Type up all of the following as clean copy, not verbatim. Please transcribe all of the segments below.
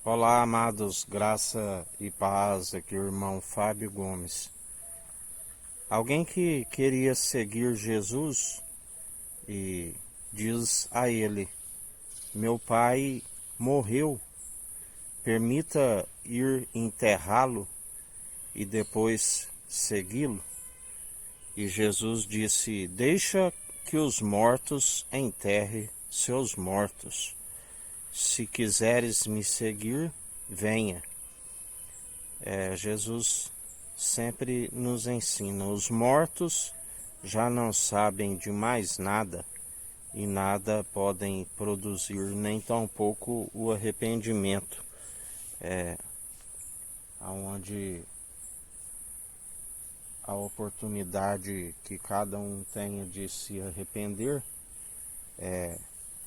Olá, amados, graça e paz, aqui o irmão Fábio Gomes. Alguém que queria seguir Jesus e diz a ele: meu pai morreu, permita ir enterrá-lo e depois segui-lo. E Jesus disse: deixa que os mortos enterrem seus mortos. Se quiseres me seguir, venha. Jesus sempre nos ensina: os mortos já não sabem de mais nada e nada podem produzir, nem tampouco o arrependimento, aonde a oportunidade que cada um tenha de se arrepender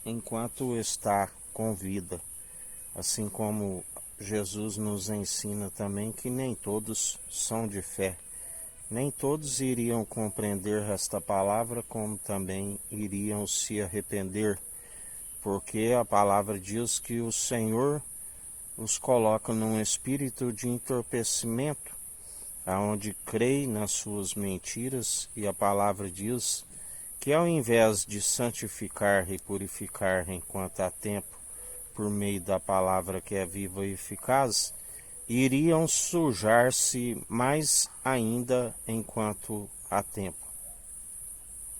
enquanto está com vida. Assim como Jesus nos ensina também que nem todos são de fé. Nem todos iriam compreender esta palavra, como também iriam se arrepender, porque a palavra diz que o Senhor os coloca num espírito de entorpecimento, aonde creem nas suas mentiras, e a palavra diz que ao invés de santificar e purificar enquanto há tempo, por meio da palavra que é viva e eficaz, iriam sujar-se mais ainda enquanto há tempo.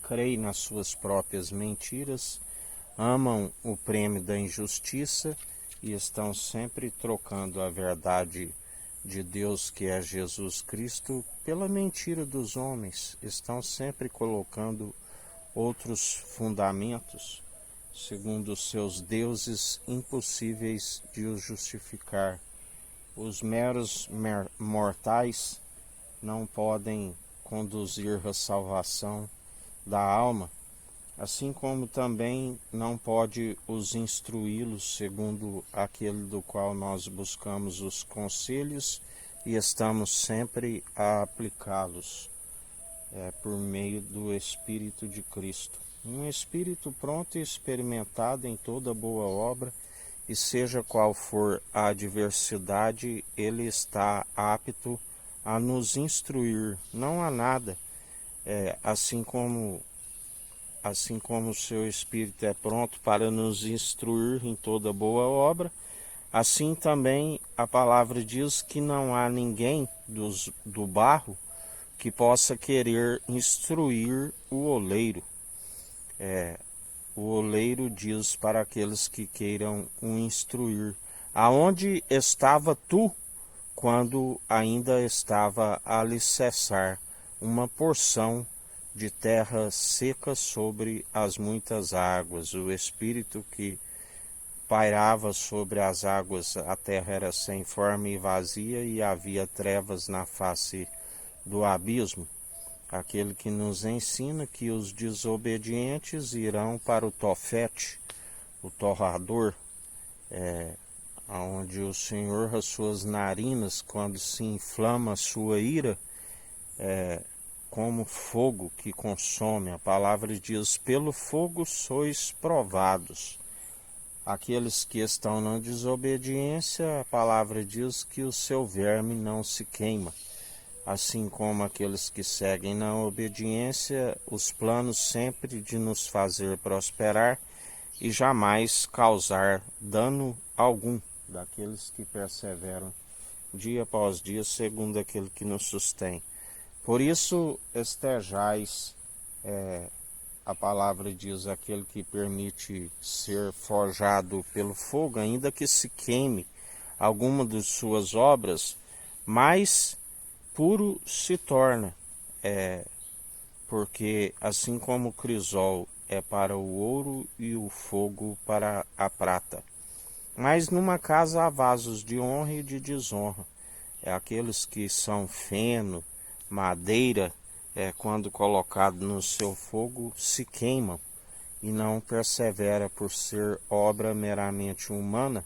Creem nas suas próprias mentiras, amam o prêmio da injustiça e estão sempre trocando a verdade de Deus, que é Jesus Cristo, pela mentira dos homens. Estão sempre colocando outros fundamentos, segundo os seus deuses impossíveis de os justificar. Os meros mortais não podem conduzir a salvação da alma, assim como também não pode os instruí-los segundo aquele do qual nós buscamos os conselhos e estamos sempre a aplicá-los por meio do Espírito de Cristo. Um Espírito pronto e experimentado em toda boa obra, e seja qual for a adversidade, ele está apto a nos instruir. Não há nada, assim como o seu Espírito é pronto para nos instruir em toda boa obra, assim também a palavra diz que não há ninguém do barro que possa querer instruir o oleiro. O oleiro diz para aqueles que queiram o instruir: aonde estava tu quando ainda estava a alicerçar uma porção de terra seca sobre as muitas águas? O Espírito que pairava sobre as águas, a terra era sem forma e vazia, e havia trevas na face do abismo. Aquele que nos ensina que os desobedientes irão para o Tofete, o torrador, onde o Senhor, as suas narinas, quando se inflama a sua ira, como fogo que consome. A palavra diz: pelo fogo sois provados. Aqueles que estão na desobediência, a palavra diz que o seu verme não se queima. Assim como aqueles que seguem na obediência, os planos sempre de nos fazer prosperar e jamais causar dano algum, daqueles que perseveram dia após dia, segundo aquele que nos sustém. Por isso, estejais, a palavra diz, aquele que permite ser forjado pelo fogo, ainda que se queime alguma de suas obras, mas puro se torna, porque assim como o crisol é para o ouro e o fogo para a prata. Mas numa casa há vasos de honra e de desonra. Aqueles que são feno, madeira, quando colocado no seu fogo, se queimam e não persevera, por ser obra meramente humana,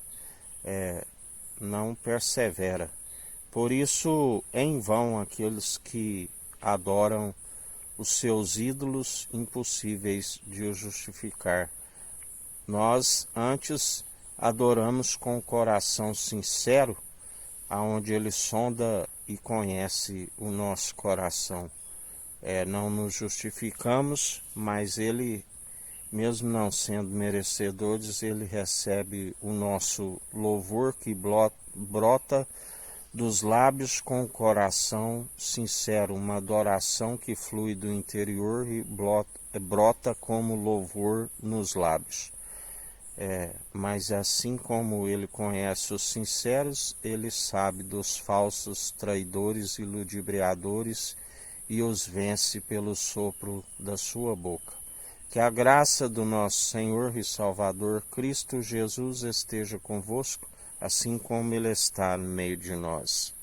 não persevera. Por isso, em vão aqueles que adoram os seus ídolos impossíveis de o justificar. Nós antes adoramos com o coração sincero, aonde Ele sonda e conhece o nosso coração. Não nos justificamos, mas Ele, mesmo não sendo merecedores, Ele recebe o nosso louvor que brota dos lábios com o coração sincero, uma adoração que flui do interior e brota como louvor nos lábios. Mas assim como Ele conhece os sinceros, Ele sabe dos falsos traidores e ludibriadores e os vence pelo sopro da sua boca. Que a graça do nosso Senhor e Salvador Cristo Jesus esteja convosco, assim como Ele está no meio de nós.